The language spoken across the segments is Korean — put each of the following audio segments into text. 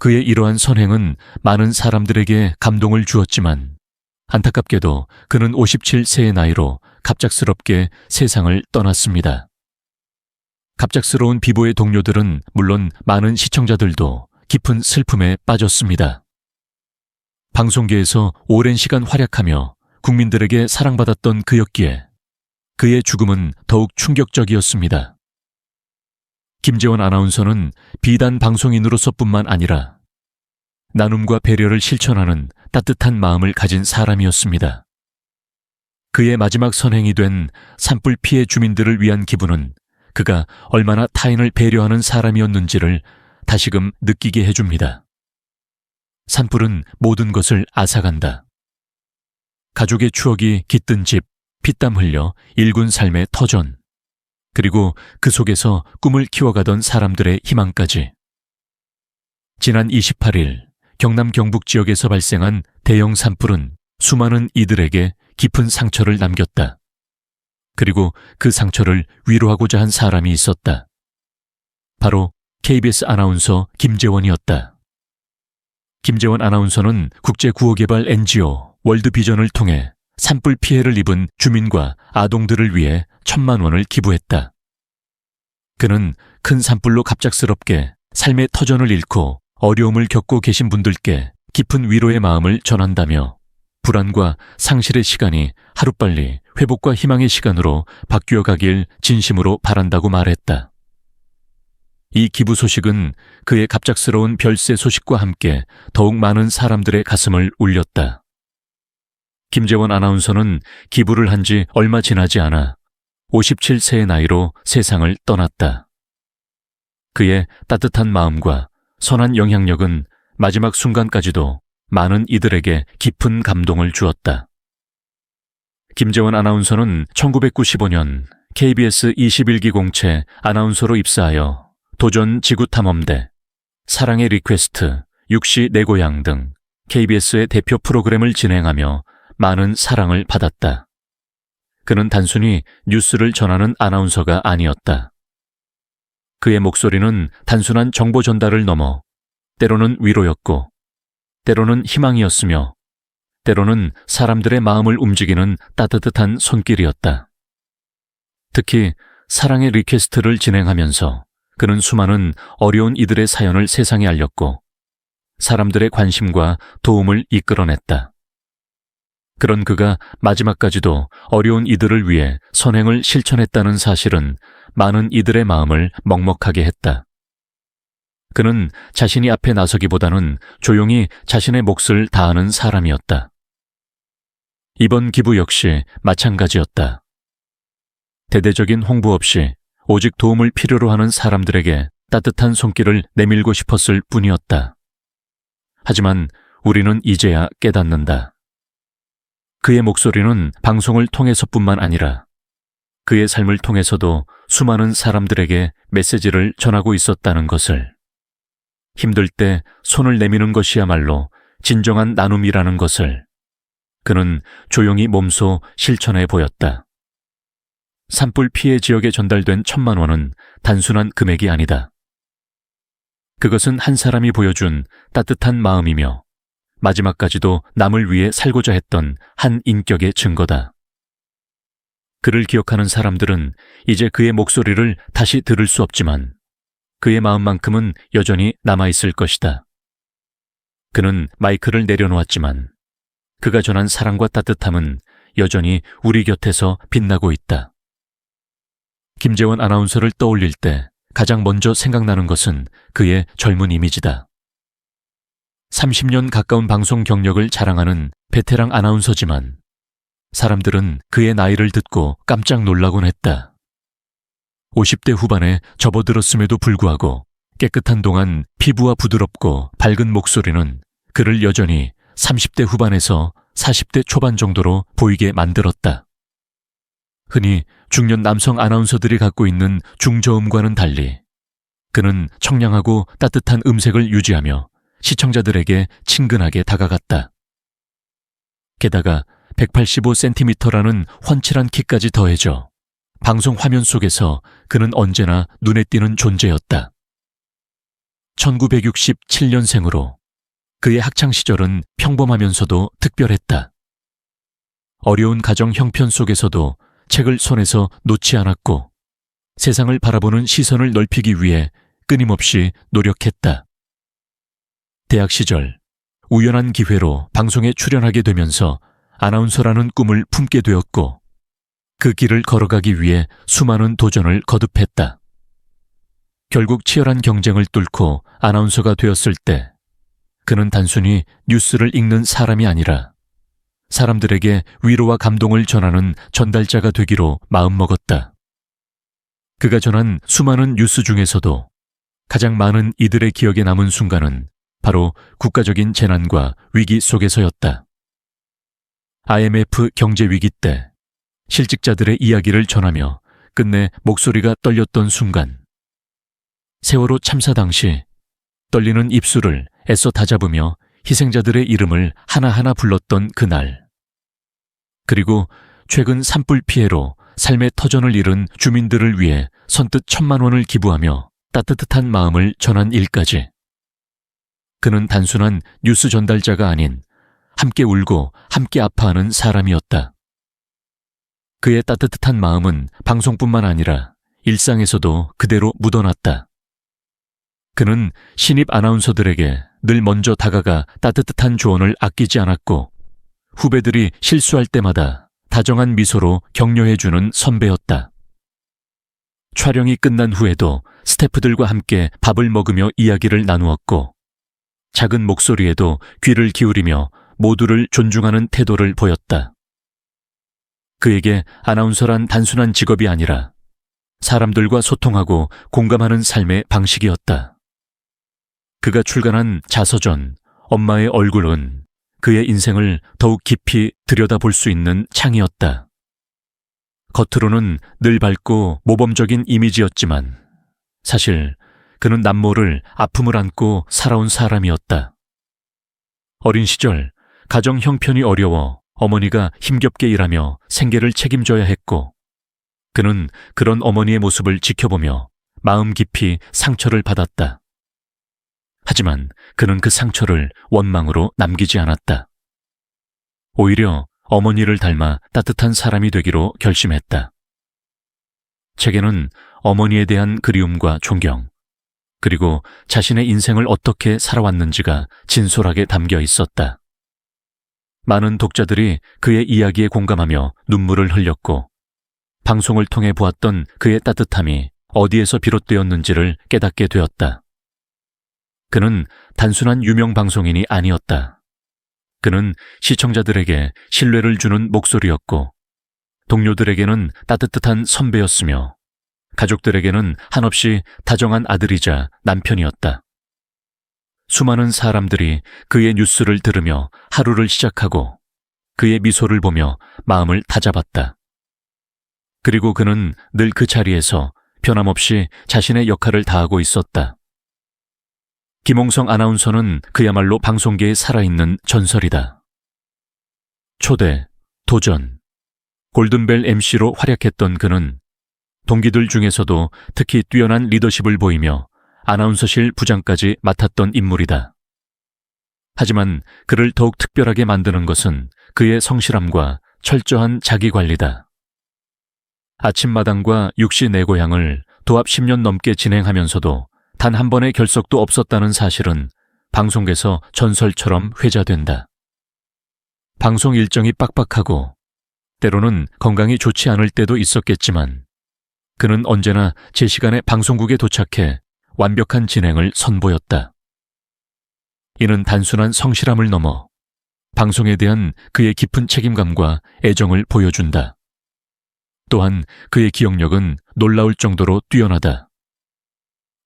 그의 이러한 선행은 많은 사람들에게 감동을 주었지만 안타깝게도 그는 57세의 나이로 갑작스럽게 세상을 떠났습니다. 갑작스러운 비보의 동료들은 물론 많은 시청자들도 깊은 슬픔에 빠졌습니다. 방송계에서 오랜 시간 활약하며 국민들에게 사랑받았던 그였기에 그의 죽음은 더욱 충격적이었습니다. 김재원 아나운서는 비단 방송인으로서뿐만 아니라 나눔과 배려를 실천하는 따뜻한 마음을 가진 사람이었습니다. 그의 마지막 선행이 된 산불 피해 주민들을 위한 기부는 그가 얼마나 타인을 배려하는 사람이었는지를 다시금 느끼게 해줍니다. 산불은 모든 것을 앗아간다. 가족의 추억이 깃든 집, 피땀 흘려 일군 삶의 터전, 그리고 그 속에서 꿈을 키워가던 사람들의 희망까지. 지난 28일 경남 경북 지역에서 발생한 대형 산불은 수많은 이들에게 깊은 상처를 남겼다. 그리고 그 상처를 위로하고자 한 사람이 있었다. 바로 KBS 아나운서 김재원이었다. 김재원 아나운서는 국제구호개발 NGO 월드비전을 통해 산불 피해를 입은 주민과 아동들을 위해 1,000만 원을 기부했다. 그는 큰 산불로 갑작스럽게 삶의 터전을 잃고 어려움을 겪고 계신 분들께 깊은 위로의 마음을 전한다며 불안과 상실의 시간이 하루빨리 회복과 희망의 시간으로 바뀌어 가길 진심으로 바란다고 말했다. 이 기부 소식은 그의 갑작스러운 별세 소식과 함께 더욱 많은 사람들의 가슴을 울렸다. 김재원 아나운서는 기부를 한 지 얼마 지나지 않아 57세의 나이로 세상을 떠났다. 그의 따뜻한 마음과 선한 영향력은 마지막 순간까지도 많은 이들에게 깊은 감동을 주었다. 김재원 아나운서는 1995년 KBS 21기 공채 아나운서로 입사하여 도전 지구탐험대, 사랑의 리퀘스트, 육시 내 고향 등 KBS의 대표 프로그램을 진행하며 많은 사랑을 받았다. 그는 단순히 뉴스를 전하는 아나운서가 아니었다. 그의 목소리는 단순한 정보 전달을 넘어 때로는 위로였고, 때로는 희망이었으며, 때로는 사람들의 마음을 움직이는 따뜻한 손길이었다. 특히 사랑의 리퀘스트를 진행하면서 그는 수많은 어려운 이들의 사연을 세상에 알렸고 사람들의 관심과 도움을 이끌어냈다. 그런 그가 마지막까지도 어려운 이들을 위해 선행을 실천했다는 사실은 많은 이들의 마음을 먹먹하게 했다. 그는 자신이 앞에 나서기보다는 조용히 자신의 몫을 다하는 사람이었다. 이번 기부 역시 마찬가지였다. 대대적인 홍보 없이 오직 도움을 필요로 하는 사람들에게 따뜻한 손길을 내밀고 싶었을 뿐이었다. 하지만 우리는 이제야 깨닫는다. 그의 목소리는 방송을 통해서뿐만 아니라 그의 삶을 통해서도 수많은 사람들에게 메시지를 전하고 있었다는 것을. 힘들 때 손을 내미는 것이야말로 진정한 나눔이라는 것을 그는 조용히 몸소 실천해 보였다. 산불 피해 지역에 전달된 1,000만 원은 단순한 금액이 아니다. 그것은 한 사람이 보여준 따뜻한 마음이며 마지막까지도 남을 위해 살고자 했던 한 인격의 증거다. 그를 기억하는 사람들은 이제 그의 목소리를 다시 들을 수 없지만 그의 마음만큼은 여전히 남아있을 것이다. 그는 마이크를 내려놓았지만 그가 전한 사랑과 따뜻함은 여전히 우리 곁에서 빛나고 있다. 김재원 아나운서를 떠올릴 때 가장 먼저 생각나는 것은 그의 젊은 이미지다. 30년 가까운 방송 경력을 자랑하는 베테랑 아나운서지만 사람들은 그의 나이를 듣고 깜짝 놀라곤 했다. 50대 후반에 접어들었음에도 불구하고 깨끗한 동안 피부와 부드럽고 밝은 목소리는 그를 여전히 30대 후반에서 40대 초반 정도로 보이게 만들었다. 흔히 중년 남성 아나운서들이 갖고 있는 중저음과는 달리 그는 청량하고 따뜻한 음색을 유지하며 시청자들에게 친근하게 다가갔다. 게다가 185cm라는 훤칠한 키까지 더해져 방송 화면 속에서 그는 언제나 눈에 띄는 존재였다. 1967년생으로 그의 학창시절은 평범하면서도 특별했다. 어려운 가정 형편 속에서도 책을 손에서 놓지 않았고 세상을 바라보는 시선을 넓히기 위해 끊임없이 노력했다. 대학 시절 우연한 기회로 방송에 출연하게 되면서 아나운서라는 꿈을 품게 되었고 그 길을 걸어가기 위해 수많은 도전을 거듭했다. 결국 치열한 경쟁을 뚫고 아나운서가 되었을 때 그는 단순히 뉴스를 읽는 사람이 아니라 사람들에게 위로와 감동을 전하는 전달자가 되기로 마음먹었다. 그가 전한 수많은 뉴스 중에서도 가장 많은 이들의 기억에 남은 순간은 바로 국가적인 재난과 위기 속에서였다. IMF 경제 위기 때 실직자들의 이야기를 전하며 끝내 목소리가 떨렸던 순간, 세월호 참사 당시 떨리는 입술을 애써 다잡으며 희생자들의 이름을 하나하나 불렀던 그날, 그리고 최근 산불 피해로 삶의 터전을 잃은 주민들을 위해 선뜻 1,000만 원을 기부하며 따뜻한 마음을 전한 일까지. 그는 단순한 뉴스 전달자가 아닌 함께 울고 함께 아파하는 사람이었다. 그의 따뜻한 마음은 방송뿐만 아니라 일상에서도 그대로 묻어났다. 그는 신입 아나운서들에게 늘 먼저 다가가 따뜻한 조언을 아끼지 않았고 후배들이 실수할 때마다 다정한 미소로 격려해주는 선배였다. 촬영이 끝난 후에도 스태프들과 함께 밥을 먹으며 이야기를 나누었고 작은 목소리에도 귀를 기울이며 모두를 존중하는 태도를 보였다. 그에게 아나운서란 단순한 직업이 아니라 사람들과 소통하고 공감하는 삶의 방식이었다. 그가 출간한 자서전 엄마의 얼굴은 그의 인생을 더욱 깊이 들여다볼 수 있는 창이었다. 겉으로는 늘 밝고 모범적인 이미지였지만 사실 그는 남모를 아픔을 안고 살아온 사람이었다. 어린 시절 가정 형편이 어려워 어머니가 힘겹게 일하며 생계를 책임져야 했고 그는 그런 어머니의 모습을 지켜보며 마음 깊이 상처를 받았다. 하지만 그는 그 상처를 원망으로 남기지 않았다. 오히려 어머니를 닮아 따뜻한 사람이 되기로 결심했다. 책에는 어머니에 대한 그리움과 존경, 그리고 자신의 인생을 어떻게 살아왔는지가 진솔하게 담겨 있었다. 많은 독자들이 그의 이야기에 공감하며 눈물을 흘렸고 방송을 통해 보았던 그의 따뜻함이 어디에서 비롯되었는지를 깨닫게 되었다. 그는 단순한 유명 방송인이 아니었다. 그는 시청자들에게 신뢰를 주는 목소리였고 동료들에게는 따뜻한 선배였으며 가족들에게는 한없이 다정한 아들이자 남편이었다. 수많은 사람들이 그의 뉴스를 들으며 하루를 시작하고 그의 미소를 보며 마음을 다잡았다. 그리고 그는 늘 그 자리에서 변함없이 자신의 역할을 다하고 있었다. 김홍성 아나운서는 그야말로 방송계에 살아있는 전설이다. 초대, 도전, 골든벨 MC로 활약했던 그는 동기들 중에서도 특히 뛰어난 리더십을 보이며 아나운서실 부장까지 맡았던 인물이다. 하지만 그를 더욱 특별하게 만드는 것은 그의 성실함과 철저한 자기관리다. 아침마당과 육시 내 고향을 도합 10년 넘게 진행하면서도 단 한 번의 결석도 없었다는 사실은 방송계에서 전설처럼 회자된다. 방송 일정이 빡빡하고 때로는 건강이 좋지 않을 때도 있었겠지만 그는 언제나 제 시간에 방송국에 도착해 완벽한 진행을 선보였다. 이는 단순한 성실함을 넘어 방송에 대한 그의 깊은 책임감과 애정을 보여준다. 또한 그의 기억력은 놀라울 정도로 뛰어나다.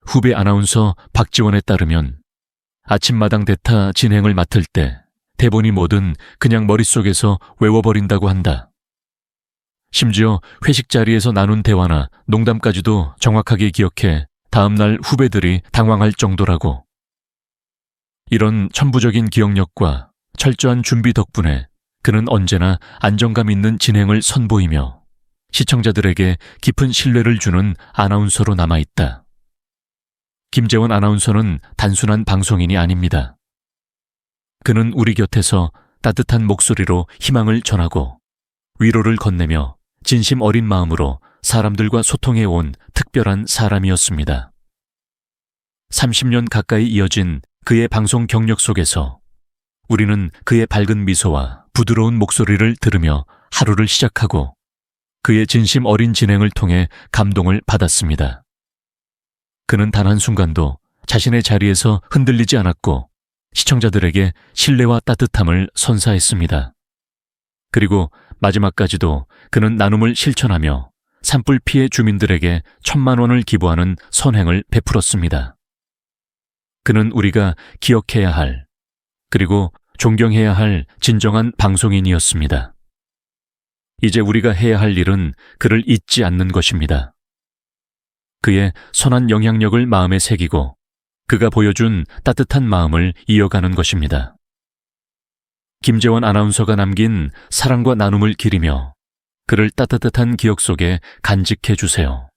후배 아나운서 박지원에 따르면 아침마당 대타 진행을 맡을 때 대본이 뭐든 그냥 머릿속에서 외워버린다고 한다. 심지어 회식 자리에서 나눈 대화나 농담까지도 정확하게 기억해 다음날 후배들이 당황할 정도라고. 이런 천부적인 기억력과 철저한 준비 덕분에 그는 언제나 안정감 있는 진행을 선보이며 시청자들에게 깊은 신뢰를 주는 아나운서로 남아있다. 김재원 아나운서는 단순한 방송인이 아닙니다. 그는 우리 곁에서 따뜻한 목소리로 희망을 전하고 위로를 건네며 진심 어린 마음으로 사람들과 소통해 온 특별한 사람이었습니다. 30년 가까이 이어진 그의 방송 경력 속에서 우리는 그의 밝은 미소와 부드러운 목소리를 들으며 하루를 시작하고 그의 진심 어린 진행을 통해 감동을 받았습니다. 그는 단 한순간도 자신의 자리에서 흔들리지 않았고 시청자들에게 신뢰와 따뜻함을 선사했습니다. 그리고 마지막까지도 그는 나눔을 실천하며 산불 피해 주민들에게 1,000만 원을 기부하는 선행을 베풀었습니다. 그는 우리가 기억해야 할, 그리고 존경해야 할 진정한 방송인이었습니다. 이제 우리가 해야 할 일은 그를 잊지 않는 것입니다. 그의 선한 영향력을 마음에 새기고 그가 보여준 따뜻한 마음을 이어가는 것입니다. 김재원 아나운서가 남긴 사랑과 나눔을 기리며 그를 따뜻한 기억 속에 간직해 주세요.